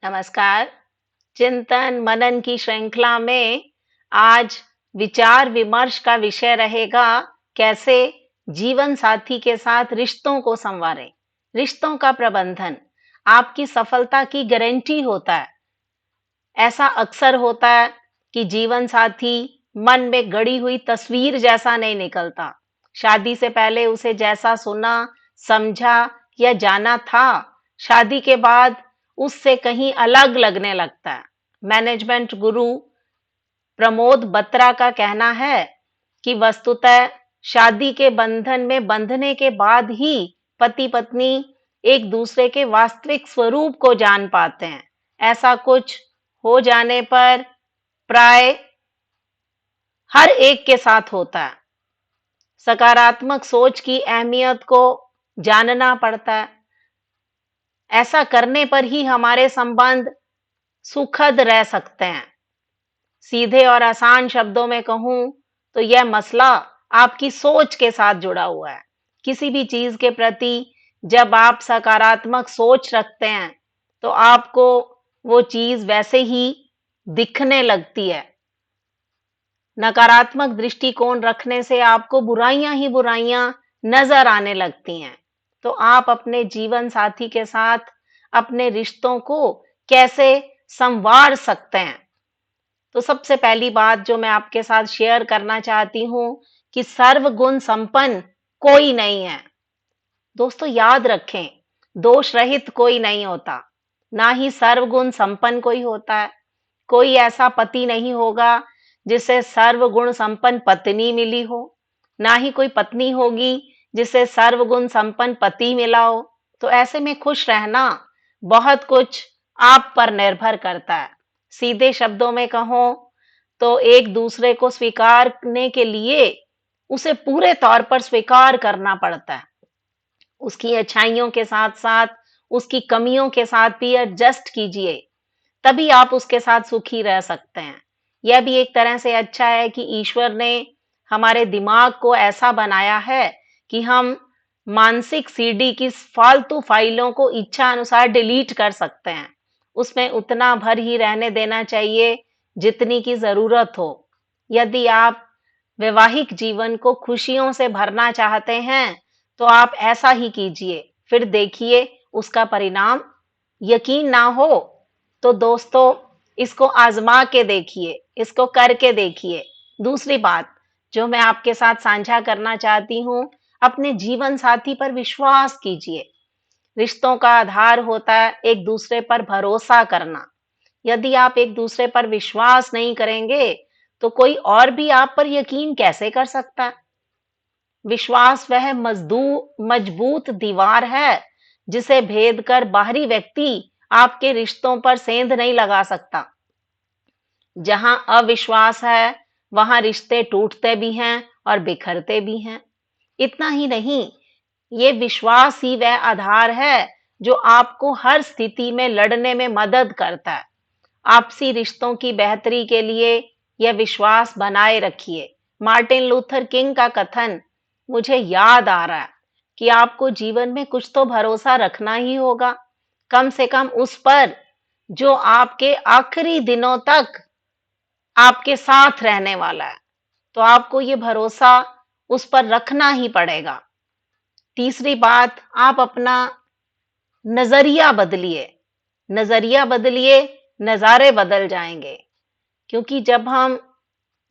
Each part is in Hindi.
नमस्कार। चिंतन मनन की श्रृंखला में आज विचार विमर्श का विषय रहेगा कैसे जीवन साथी के साथ रिश्तों को संवारें। रिश्तों का प्रबंधन आपकी सफलता की गारंटी होता है। ऐसा अक्सर होता है कि जीवन साथी मन में गड़ी हुई तस्वीर जैसा नहीं निकलता। शादी से पहले उसे जैसा सुना, समझा या जाना था, शादी के बाद उससे कहीं अलग लगने लगता है। मैनेजमेंट गुरु प्रमोद बत्रा का कहना है कि वस्तुतः शादी के बंधन में बंधने के बाद ही पति पत्नी एक दूसरे के वास्तविक स्वरूप को जान पाते हैं। ऐसा कुछ हो जाने पर प्राय हर एक के साथ होता है। सकारात्मक सोच की अहमियत को जानना पड़ता है। ऐसा करने पर ही हमारे संबंध सुखद रह सकते हैं। सीधे और आसान शब्दों में कहूं तो यह मसला आपकी सोच के साथ जुड़ा हुआ है। किसी भी चीज के प्रति जब आप सकारात्मक सोच रखते हैं तो आपको वो चीज वैसे ही दिखने लगती है। नकारात्मक दृष्टिकोण रखने से आपको बुराइयां ही बुराइयां नजर आने लगती हैं। तो आप अपने जीवन साथी के साथ अपने रिश्तों को कैसे संवार सकते हैं? तो सबसे पहली बात जो मैं आपके साथ शेयर करना चाहती हूं कि सर्वगुण संपन्न कोई नहीं है। दोस्तों याद रखें, दोष रहित कोई नहीं होता, ना ही सर्वगुण संपन्न कोई होता है। कोई ऐसा पति नहीं होगा जिसे सर्वगुण संपन्न पत्नी मिली हो, ना ही कोई पत्नी होगी जिसे सर्वगुण संपन्न पति मिला हो। तो ऐसे में खुश रहना बहुत कुछ आप पर निर्भर करता है। सीधे शब्दों में कहूं तो एक दूसरे को स्वीकारने के लिए उसे पूरे तौर पर स्वीकार करना पड़ता है। उसकी अच्छाइयों के साथ साथ उसकी कमियों के साथ भी एडजस्ट कीजिए, तभी आप उसके साथ सुखी रह सकते हैं। यह भी एक तरह से अच्छा है कि ईश्वर ने हमारे दिमाग को ऐसा बनाया है कि हम मानसिक सीडी की फालतू फाइलों को इच्छा अनुसार डिलीट कर सकते हैं। उसमें उतना भर ही रहने देना चाहिए जितनी की जरूरत हो। यदि आप वैवाहिक जीवन को खुशियों से भरना चाहते हैं तो आप ऐसा ही कीजिए, फिर देखिए उसका परिणाम। यकीन ना हो तो दोस्तों इसको आजमा के देखिए, इसको करके देखिए। दूसरी बात जो मैं आपके साथ साझा करना चाहती हूं, अपने जीवन साथी पर विश्वास कीजिए। रिश्तों का आधार होता है एक दूसरे पर भरोसा करना। यदि आप एक दूसरे पर विश्वास नहीं करेंगे तो कोई और भी आप पर यकीन कैसे कर सकता है? विश्वास वह मजबूत दीवार है जिसे भेद कर बाहरी व्यक्ति आपके रिश्तों पर सेंध नहीं लगा सकता। जहां अविश्वास है वहां रिश्ते टूटते भी हैं और बिखरते भी हैं। इतना ही नहीं, ये विश्वास ही वह आधार है जो आपको हर स्थिति में लड़ने में मदद करता है। आपसी रिश्तों की बेहतरी के लिए यह विश्वास बनाए रखिए। मार्टिन लूथर किंग का कथन मुझे याद आ रहा है कि आपको जीवन में कुछ तो भरोसा रखना ही होगा, कम से कम उस पर जो आपके आखिरी दिनों तक आपके साथ रहने वाला है। तो आपको ये भरोसा उस पर रखना ही पड़ेगा। तीसरी बात, आप अपना नजरिया बदलिए। नजरिया बदलिए, नजारे बदल जाएंगे। क्योंकि जब हम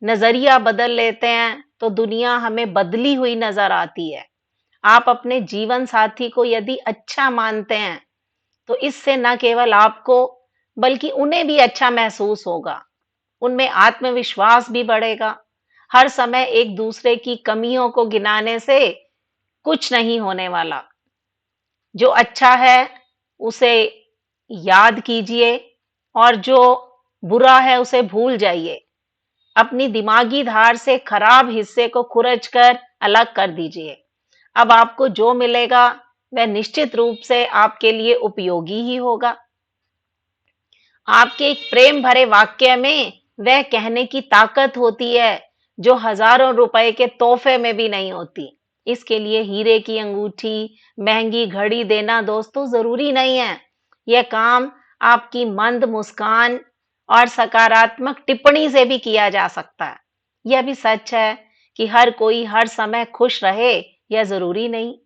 नजरिया बदल लेते हैं तो दुनिया हमें बदली हुई नजर आती है। आप अपने जीवन साथी को यदि अच्छा मानते हैं तो इससे न केवल आपको बल्कि उन्हें भी अच्छा महसूस होगा। उनमें आत्मविश्वास भी बढ़ेगा। हर समय एक दूसरे की कमियों को गिनाने से कुछ नहीं होने वाला। जो अच्छा है उसे याद कीजिए और जो बुरा है उसे भूल जाइए। अपनी दिमागी धार से खराब हिस्से को खुरच कर अलग कर दीजिए। अब आपको जो मिलेगा वह निश्चित रूप से आपके लिए उपयोगी ही होगा। आपके एक प्रेम भरे वाक्य में वह कहने की ताकत होती है जो हजारों रुपए के तोहफे में भी नहीं होती। इसके लिए हीरे की अंगूठी, महंगी घड़ी देना दोस्तों जरूरी नहीं है। यह काम आपकी मंद मुस्कान और सकारात्मक टिप्पणी से भी किया जा सकता है। यह भी सच है कि हर कोई हर समय खुश रहे यह जरूरी नहीं,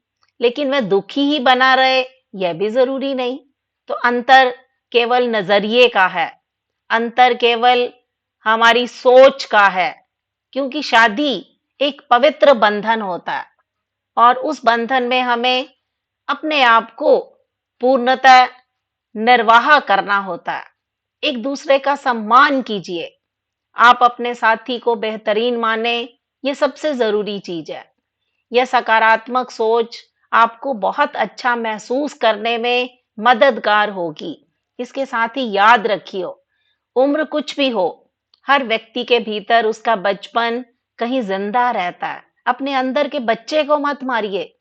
लेकिन वह दुखी ही बना रहे यह भी जरूरी नहीं। तो अंतर केवल नजरिए का है, अंतर केवल हमारी सोच का है, क्योंकि शादी एक पवित्र बंधन होता है और उस बंधन में हमें अपने आप को पूर्णतः निर्वाह करना होता है। एक दूसरे का सम्मान कीजिए, आप अपने साथी को बेहतरीन माने, ये सबसे जरूरी चीज है। यह सकारात्मक सोच आपको बहुत अच्छा महसूस करने में मददगार होगी। इसके साथ ही याद रखिए, उम्र कुछ भी हो, हर व्यक्ति के भीतर उसका बचपन कहीं जिंदा रहता है। अपने अंदर के बच्चे को मत मारिए।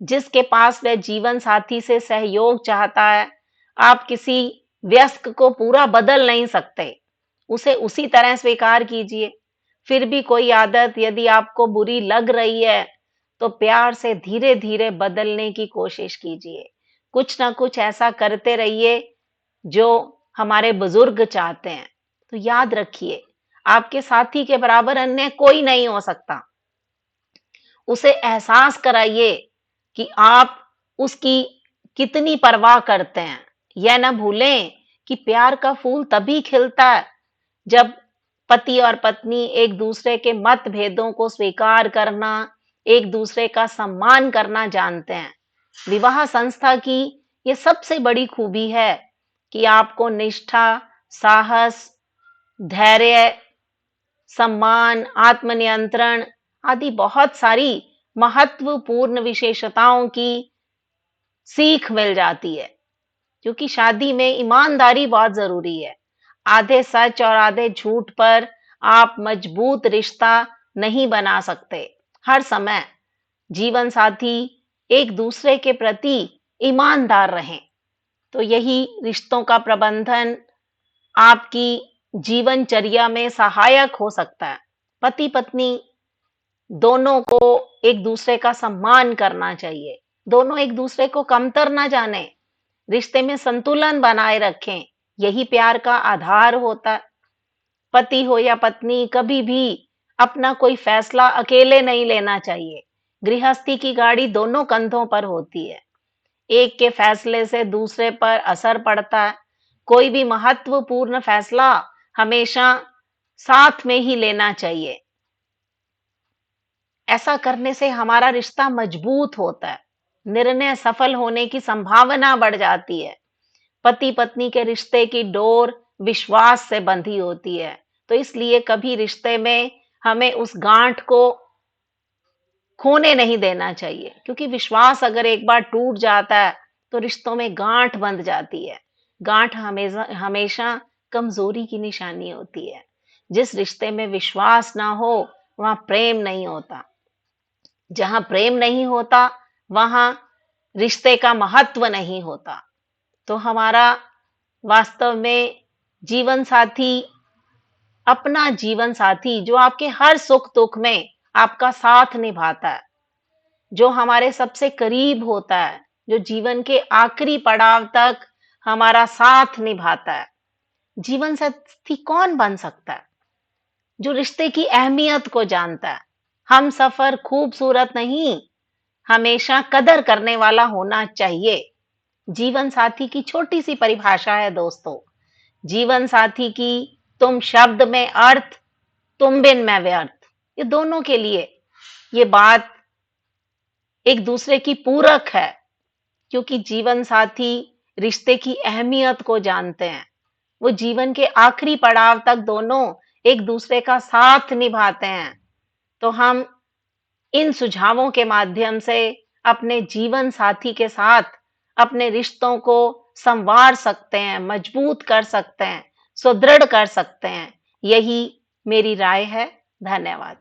जिसके पास वह जीवन साथी से सहयोग चाहता है, आप किसी वयस्क को पूरा बदल नहीं सकते, उसे उसी तरह स्वीकार कीजिए। फिर भी कोई आदत यदि आपको बुरी लग रही है, तो प्यार से धीरे धीरे बदलने की कोशिश कीजिए। कुछ ना कुछ ऐसा करते रहिए जो हमारे बुजुर्ग चाहते हैं। तो याद रखिए, आपके साथी के बराबर अन्य कोई नहीं हो सकता। उसे एहसास कराइए कि आप उसकी कितनी परवाह करते हैं। यह ना भूलें कि प्यार का फूल तभी खिलता है जब पति और पत्नी एक दूसरे के मतभेदों को स्वीकार करना, एक दूसरे का सम्मान करना जानते हैं। विवाह संस्था की ये सबसे बड़ी खूबी है कि आपको निष्ठा, साहस, धैर्य, सम्मान, आत्मनियंत्रण आदि बहुत सारी महत्वपूर्ण विशेषताओं की सीख मिल जाती है। क्योंकि शादी में ईमानदारी बहुत जरूरी है। आधे सच और आधे झूठ पर आप मजबूत रिश्ता नहीं बना सकते। हर समय जीवन साथी एक दूसरे के प्रति ईमानदार रहें, तो यही रिश्तों का प्रबंधन आपकी जीवनचर्या में सहायक हो सकता है। पति पत्नी दोनों को एक दूसरे का सम्मान करना चाहिए, दोनों एक दूसरे को कमतर ना जाने, रिश्ते में संतुलन बनाए रखें, यही प्यार का आधार होता है। पति हो या पत्नी, कभी भी अपना कोई फैसला अकेले नहीं लेना चाहिए। गृहस्थी की गाड़ी दोनों कंधों पर होती है, एक के फैसले से दूसरे पर असर पड़ता है। कोई भी महत्वपूर्ण फैसला हमेशा साथ में ही लेना चाहिए। ऐसा करने से हमारा रिश्ता मजबूत होता है, निर्णय सफल होने की संभावना बढ़ जाती है। पति पत्नी के रिश्ते की डोर विश्वास से बंधी होती है, तो इसलिए कभी रिश्ते में हमें उस गांठ को खोने नहीं देना चाहिए। क्योंकि विश्वास अगर एक बार टूट जाता है तो रिश्तों में गांठ बंध जाती है। गांठ हमेशा हमेशा कमजोरी की निशानी होती है। जिस रिश्ते में विश्वास ना हो वहां प्रेम नहीं होता। जहां प्रेम नहीं होता वहां रिश्ते का महत्व नहीं होता। तो हमारा वास्तव में जीवन साथी, अपना जीवन साथी जो आपके हर सुख दुख में आपका साथ निभाता है, जो हमारे सबसे करीब होता है, जो जीवन के आखिरी पड़ाव तक हमारा साथ निभाता है। जीवन साथी कौन बन सकता है? जो रिश्ते की अहमियत को जानता है। हम सफर खूबसूरत नहीं, हमेशा कदर करने वाला होना चाहिए। जीवन साथी की छोटी सी परिभाषा है दोस्तों। जीवन साथी की तुम शब्द में अर्थ, तुम बिन मैं व्यर्थ। ये दोनों के लिए ये बात एक दूसरे की पूरक है, क्योंकि जीवन साथी रिश्ते की अहमियत को जानते हैं। वो जीवन के आखिरी पड़ाव तक दोनों एक दूसरे का साथ निभाते हैं। तो हम इन सुझावों के माध्यम से अपने जीवन साथी के साथ अपने रिश्तों को संवार सकते हैं, मजबूत कर सकते हैं, सुदृढ़ कर सकते हैं। यही मेरी राय है। धन्यवाद।